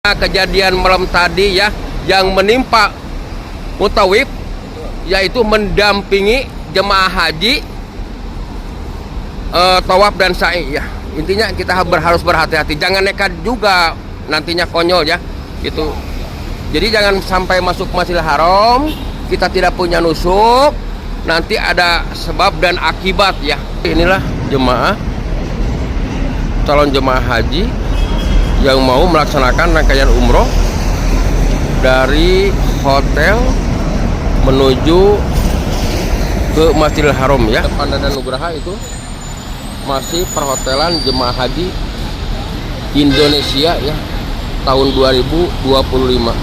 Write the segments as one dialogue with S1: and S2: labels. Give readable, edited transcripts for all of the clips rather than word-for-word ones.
S1: Kejadian malam tadi ya yang menimpa mutawif, yaitu mendampingi jemaah haji tawaf dan sa'i ya. Intinya kita harus berhati-hati, jangan nekat juga, nantinya konyol ya gitu. Jadi jangan sampai masuk Masjidil Haram kita tidak punya nusuk, nanti ada sebab dan akibat ya. Inilah jemaah calon jemaah haji yang mau melaksanakan rangkaian umroh dari hotel menuju ke Masjidil Haram ya. Depan dan Nugraha itu masih perhotelan jemaah haji Indonesia ya, tahun 2025.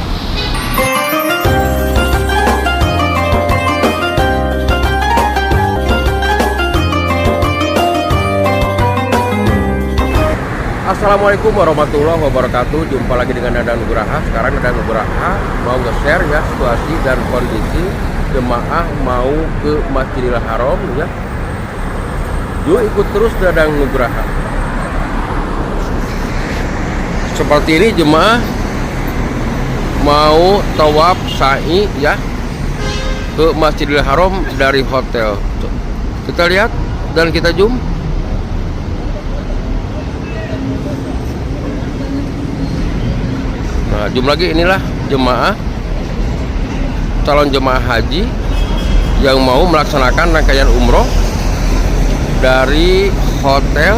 S1: Assalamualaikum warahmatullahi wabarakatuh. Jumpa lagi dengan Nada Nugraha. Sekarang Nada Nugraha mau nge-share ya situasi dan kondisi jemaah mau ke Masjidil Haram ya. Yuk ikut terus Nada Nugraha. Seperti ini jemaah mau tawaf sa'i ya ke Masjidil Haram dari hotel. Kita lihat dan kita zoom. Nah, zoom lagi, inilah jemaah calon jemaah haji yang mau melaksanakan rangkaian umroh dari hotel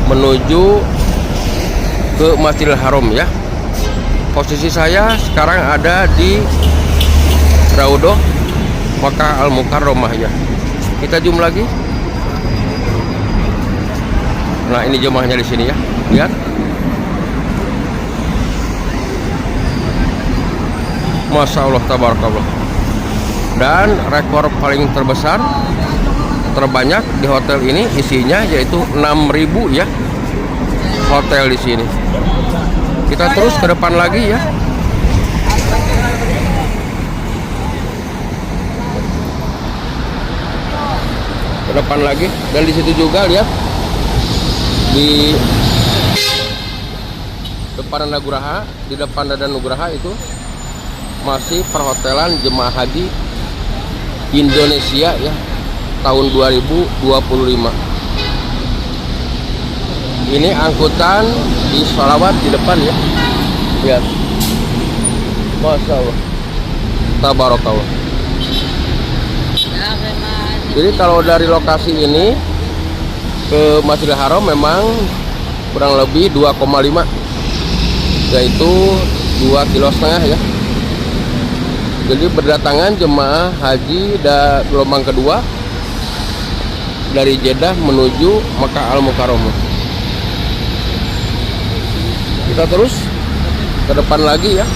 S1: menuju ke Masjidil Haram ya. Posisi saya sekarang ada di Raudhah Makkah Al-Mukarramah ya. Kita zoom lagi. Nah, ini jemaahnya di sini ya. Lihat. Masya Allah, tabarakallah. Dan rekor paling terbesar terbanyak di hotel ini isinya yaitu 6.000 ya hotel di sini. Kita terus ke depan lagi ya. Ke depan lagi, dan di situ juga lihat di depan Nugraha, di depan Nada Nugraha itu masih perhotelan jemaah haji Indonesia ya, tahun 2025. Ini angkutan di sholawat di depan ya. Lihat. Masya Allah, tabarakallah. Jadi kalau dari lokasi ini ke Masjidil Haram memang kurang lebih 2,5, yaitu 2,5 kilo ya. Jadi berdatangan jemaah haji gelombang kedua dari Jeddah menuju Makkah Al-Mukarramah. Kita terus ke depan lagi ya.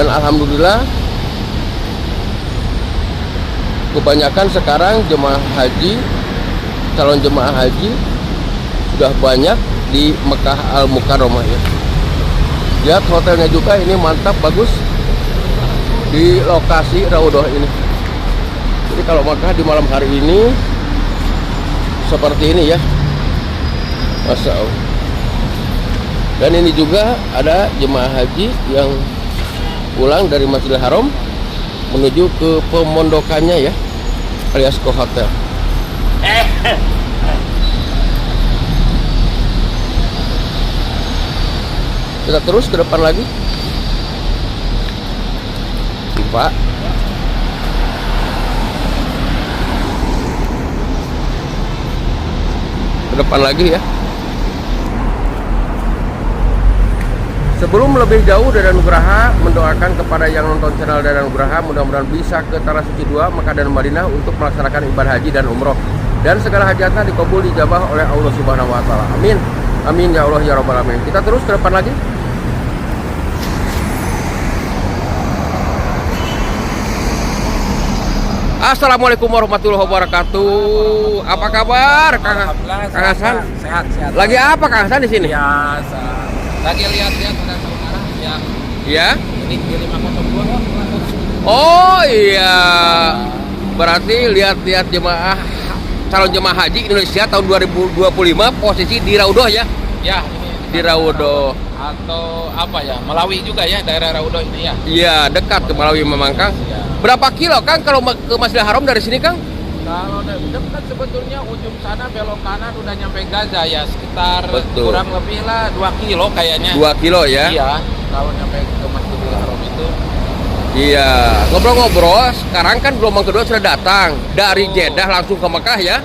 S1: Dan alhamdulillah kebanyakan sekarang jemaah haji, calon jemaah haji sudah banyak di Makkah Al-Mukarramah ya. Lihat hotelnya juga, ini mantap, bagus di lokasi Raudhah ini. Jadi kalau Makkah di malam hari ini seperti ini ya, Masya Allah. Dan ini juga ada jemaah haji yang pulang dari Masjidil Haram menuju ke pemondokannya ya, alias ke hotel. Kita terus ke depan lagi, Pak. Ke depan lagi ya. Sebelum lebih jauh, Nada Nugraha mendoakan kepada yang nonton channel Nada Nugraha mudah-mudahan bisa ke Tanah Suci 2 Makkah dan Madinah untuk melaksanakan ibadah haji dan umroh, dan segala hajatnya dikabul dijabah oleh Allah Subhanahu wa taala. Amin. Amin ya Allah ya rabbal alamin. Kita terus ke depan lagi. Assalamualaikum warahmatullahi wabarakatuh. Apa kabar, Kang Hasan?
S2: Sehat.
S1: Lagi apa Kang Hasan di sini?
S2: Biasa. Lagi lihat-lihat ada saudara yang
S1: Ya.
S2: di 502.
S1: Oh iya. Berarti lihat-lihat jemaah calon jemaah haji Indonesia tahun 2025 posisi di Raudhah ya.
S2: Ya, ini
S1: di Raudo.
S2: Atau apa ya? Melawi juga ya daerah Raudo ini ya.
S1: Iya, dekat ke Malawi memang Kang.
S2: Ya.
S1: Berapa kilo Kang kalau ke Masjidil Haram dari sini Kang?
S2: Kalau dekat sebetulnya ujung sana belok kanan udah nyampe Gaza ya, sekitar
S1: Betul.
S2: kurang lebih lah 2 kilo kayaknya.
S1: 2 kilo ya?
S2: Iya, kalau nyampe ke Masjidil Haram itu.
S1: Iya. Ngobrol-ngobrol, sekarang kan gelombang kedua sudah datang dari
S2: Oh.
S1: Jeddah langsung ke Mekah ya?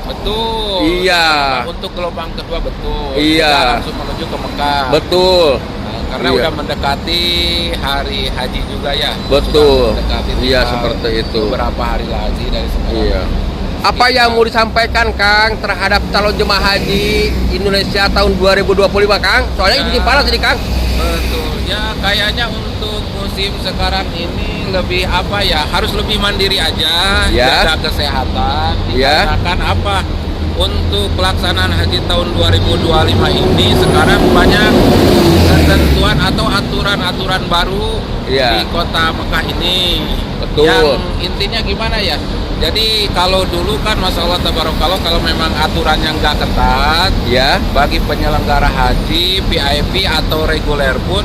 S2: Betul.
S1: Iya.
S2: Untuk gelombang kedua betul.
S1: Iya.
S2: Kita langsung menuju ke Mekah.
S1: Betul.
S2: Nah, karena
S1: Iya.
S2: udah mendekati hari haji juga ya.
S1: Betul.
S2: Sudah mendekati
S1: Iya,
S2: tinggal
S1: seperti itu.
S2: beberapa hari lagi dari sekarang.
S1: Iya. Apa yang mau disampaikan Kang terhadap calon jemaah haji Indonesia tahun 2025 Kang? Soalnya
S2: Ya.
S1: ini musim panas ini Kang.
S2: Betul. Ya kayaknya untuk musim sekarang ini lebih apa ya? Harus lebih mandiri aja,
S1: Ya.
S2: jaga kesehatan.
S1: Ya.
S2: Dikarenakan apa? Untuk pelaksanaan haji tahun 2025 ini sekarang banyak ketentuan atau aturan-aturan baru
S1: Ya.
S2: di kota Mekah ini.
S1: Betul.
S2: Yang intinya gimana ya? Jadi kalau dulu kan Masya Allah Tabarakallah kalau memang aturannya nggak ketat,
S1: Ya.
S2: bagi penyelenggara haji, VIP atau reguler pun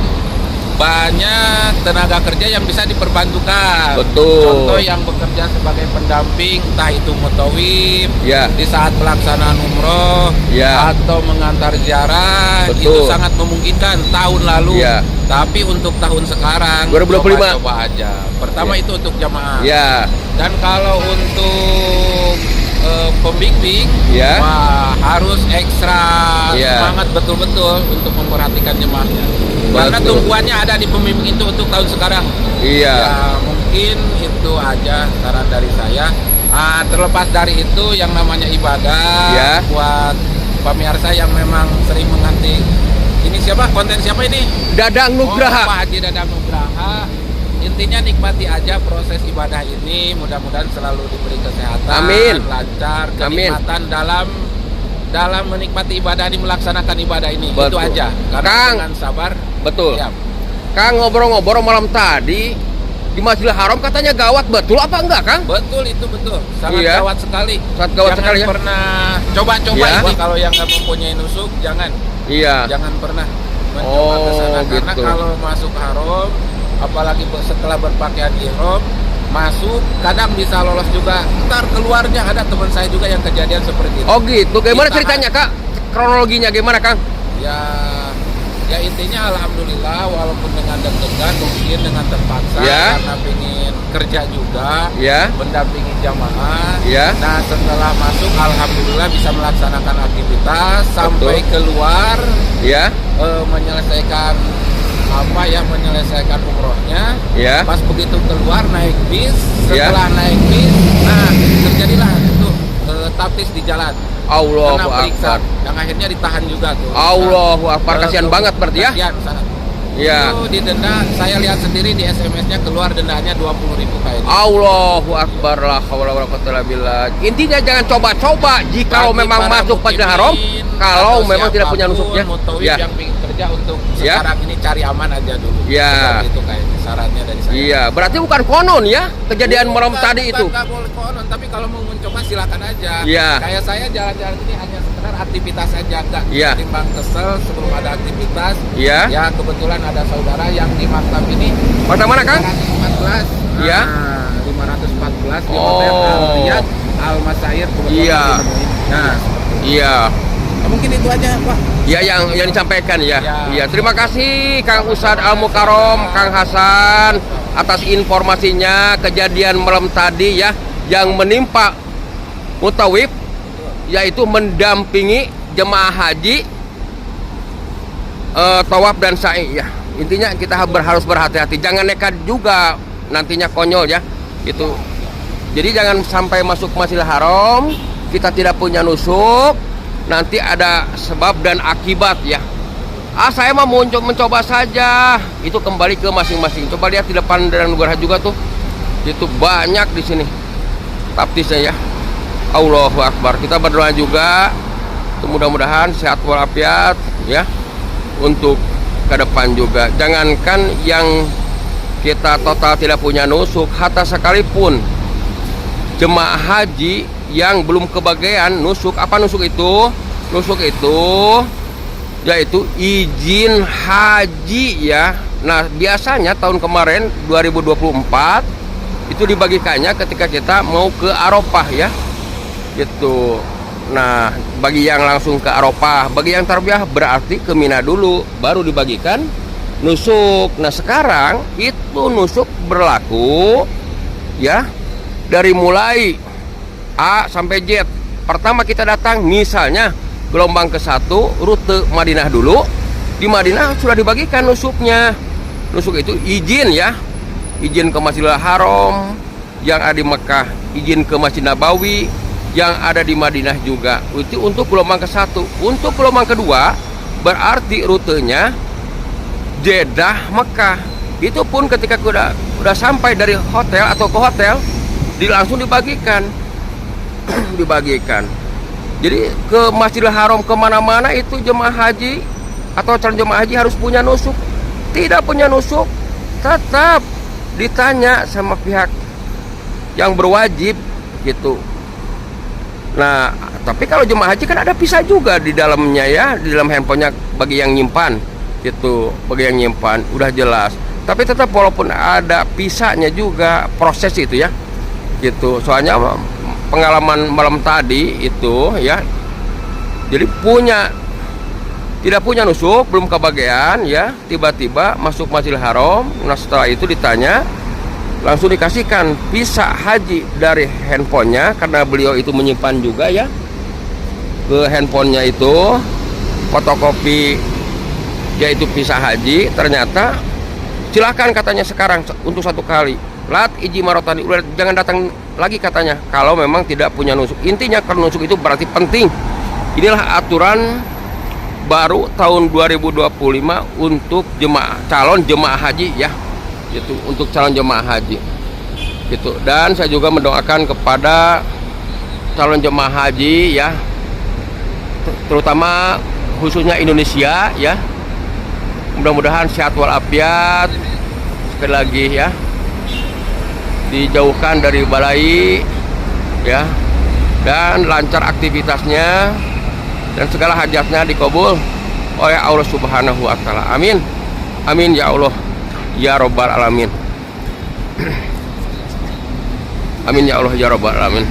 S2: banyak tenaga kerja yang bisa diperbantukan.
S1: Betul.
S2: Contoh yang bekerja sebagai pendamping, entah itu mutawif
S1: Ya.
S2: di saat pelaksanaan umroh
S1: Ya.
S2: atau mengantar ziarah,
S1: Betul.
S2: itu sangat memungkinkan tahun lalu.
S1: Ya.
S2: Tapi untuk tahun sekarang
S1: 2025.
S2: coba aja. Pertama
S1: Ya.
S2: itu untuk jamaah.
S1: Ya.
S2: Dan kalau untuk pembimbing,
S1: Ya.
S2: wah, harus ekstra
S1: Ya.
S2: semangat betul-betul untuk memperhatikan jemaahnya. Karena
S1: Betul.
S2: tumpuannya ada di pembimbing itu untuk tahun sekarang.
S1: Iya.
S2: Ya, mungkin itu aja saran dari saya. Terlepas dari itu, yang namanya ibadah,
S1: Ya.
S2: buat pemirsa yang memang sering menganti. Ini siapa? Konten siapa ini?
S1: Dadang
S2: Oh,
S1: Nugraha.
S2: Pak Haji Dadang Nugraha. Intinya nikmati aja proses ibadah ini. Mudah-mudahan selalu diberi kesehatan,
S1: Amin.
S2: lancar,
S1: Amin.
S2: kenikmatan dalam menikmati ibadah ini, melaksanakan ibadah ini. Itu
S1: Betul.
S2: aja. Karena
S1: Kang.
S2: dengan sabar.
S1: Betul.
S2: Ya.
S1: Kang ngobrol-ngobrol malam tadi di Masjidil Haram katanya gawat, betul apa enggak Kang?
S2: Betul, itu betul. Sangat
S1: Iya.
S2: gawat sekali.
S1: Sangat gawat
S2: Jangan
S1: sekali ya.
S2: pernah coba-coba
S1: Ya.
S2: ini kalau yang nggak mempunyai nusuk, jangan
S1: Iya.
S2: pernah mencoba
S1: Oh,
S2: ke sana. Karena
S1: gitu.
S2: kalau masuk haram, apalagi setelah berpakaian ihram, masuk kadang bisa lolos juga. Ntar keluarnya ada teman saya juga yang kejadian seperti itu.
S1: Oh gitu. Gimana
S2: Ditahan.
S1: ceritanya Kak? Kronologinya gimana Kang?
S2: Ya intinya alhamdulillah, walaupun dengan deg-degan, mungkin dengan terpaksa
S1: Ya.
S2: karena pengen kerja juga,
S1: Ya.
S2: mendampingi jamaah.
S1: Ya.
S2: Nah setelah masuk alhamdulillah bisa melaksanakan aktivitas sampai keluar,
S1: Ya.
S2: menyelesaikan menyelesaikan umrohnya.
S1: Ya.
S2: Pas begitu keluar naik bis,
S1: Ya.
S2: setelah naik bis, nah terjadilah itu taptis di jalan.
S1: Allahu
S2: Kena periksa,
S1: Akbar.
S2: yang akhirnya ditahan juga tuh.
S1: Allahu Akbar. Kasihan banget berarti ya?
S2: Kasihan sangat.
S1: Iya.
S2: Itu didenda, saya lihat sendiri di SMS-nya keluar dendanya 20.000 kayaknya.
S1: Allahu Akbar, la haula wala quwwata illa billah. Intinya jangan coba-coba jika
S2: Bagi
S1: memang
S2: para
S1: masuk Masjidil Haram,
S2: mukimin
S1: kalau
S2: atau
S1: memang tidak punya
S2: siapapun
S1: nusuknya.
S2: mutawif
S1: Ya.
S2: yang ingin kerja untuk
S1: Ya.
S2: sekarang ini cari aman aja dulu.
S1: Ya.
S2: Seperti itu kayaknya sarannya dari saya.
S1: Iya, berarti bukan konon ya kejadian malam
S2: Bukan,
S1: tadi itu.
S2: Nggak boleh konon, tapi kalau mau mencoba silakan aja.
S1: Iya.
S2: Kayak saya jalan-jalan ini hanya sekedar aktivitas aja, nggak
S1: Iya.
S2: timbang kesel sebelum ada aktivitas.
S1: Iya.
S2: Ya kebetulan ada saudara yang di maktab ini
S1: Pada mana Kang?
S2: 514.
S1: Iya.
S2: 514 di
S1: Oh.
S2: Hotel Al-Riyad Al-Masair kebetulan
S1: Iya.
S2: ditemuin. Nah,
S1: Iya.
S2: mungkin itu aja, Pak.
S1: Ya yang disampaikan ya.
S2: Ya.
S1: Iya, terima kasih Kang Ustadz Al Mukarrom, Kang Hasan atas informasinya kejadian malam tadi ya yang menimpa mutawif, yaitu mendampingi jemaah haji tawaf dan sa'i ya. Intinya kita harus berhati-hati, jangan nekat juga, nantinya konyol ya. Itu. Jadi jangan sampai masuk Masjidil Haram kita tidak punya nusuk, nanti ada sebab dan akibat ya. Saya mau mencoba saja. Itu kembali ke masing-masing. Coba lihat di depan Dadang Nugraha juga tuh. Itu banyak di sini taptisnya ya. Allahu Akbar. Kita berdoa juga. Mudah-mudahan sehat walafiat ya. Untuk ke depan juga. Jangankan yang kita total tidak punya nusuk, hatta sekalipun jemaah haji yang belum kebagian nusuk. Apa nusuk itu? Nusuk itu yaitu izin haji ya. Nah, biasanya tahun kemarin 2024 itu dibagikannya ketika kita mau ke Arafah ya. Gitu. Nah, bagi yang langsung ke Arafah, bagi yang tarbiyah berarti ke Mina dulu baru dibagikan nusuk. Nah, sekarang itu nusuk berlaku ya dari mulai A sampai Z. Pertama kita datang misalnya gelombang ke-1 rute Madinah dulu. Di Madinah sudah dibagikan nusuknya. Nusuk itu izin ya. Izin ke Masjidil Haram, yang ada di Mekah izin ke Masjid Nabawi, yang ada di Madinah juga. Itu untuk gelombang ke-1. Untuk gelombang kedua berarti rutenya Jeddah Mekah. Itu pun ketika udah sampai dari hotel atau ke hotel langsung dibagikan. Dibagikan. Jadi ke Masjidil Haram kemana-mana itu jemaah haji atau calon jemaah haji harus punya nusuk. Tidak punya nusuk tetap ditanya sama pihak yang berwajib gitu. Nah, tapi kalau jemaah haji kan ada visa juga di dalamnya ya, di dalam handphonenya bagi yang nyimpan gitu, bagi yang nyimpan udah jelas. Tapi tetap walaupun ada visanya juga proses itu ya gitu. Soalnya pengalaman malam tadi itu ya, jadi tidak punya nusuk, belum kebagian ya, tiba-tiba masuk Masjidil Haram. Nah, setelah itu ditanya, langsung dikasihkan visa haji dari handphonenya, karena beliau itu menyimpan juga ya ke handphonenya itu fotokopi yaitu visa haji. Ternyata silakan katanya sekarang untuk 1 kali lat iji marotani, udah jangan datang lagi katanya kalau memang tidak punya nusuk. Intinya kalau nusuk itu berarti penting. Inilah aturan baru tahun 2025 untuk calon jemaah haji ya, gitu, untuk calon jemaah haji gitu. Dan saya juga mendoakan kepada calon jemaah haji ya, terutama khususnya Indonesia ya, mudah-mudahan sehat walafiat, sekali lagi ya, dijauhkan dari balai ya, dan lancar aktivitasnya, dan segala hajatnya dikabul oleh Allah Subhanahu wa taala. Amin. Amin ya Allah ya Rabbal alamin. Amin ya Allah ya Rabbal alamin.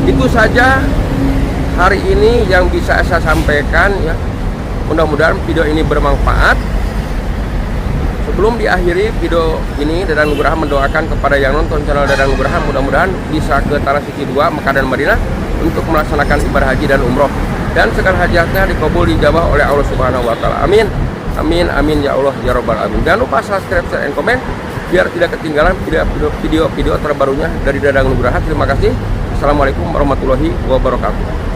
S1: Itu saja hari ini yang bisa saya sampaikan ya. Mudah-mudahan video ini bermanfaat. Sebelum diakhiri video ini, Dadan Nugraha mendoakan kepada yang nonton channel Dadan Nugraha, mudah-mudahan bisa ke Tanah Suci 2 Mekah dan Madinah untuk melaksanakan ibadah haji dan umroh, dan segala hajatnya dikabul dijabah oleh Allah Subhanahu wa taala. Amin. Amin amin ya Allah ya Rabbal alamin. Jangan lupa subscribe, share, and komen biar tidak ketinggalan video-video terbarunya dari Dadan Nugraha. Terima kasih. Assalamualaikum warahmatullahi wabarakatuh.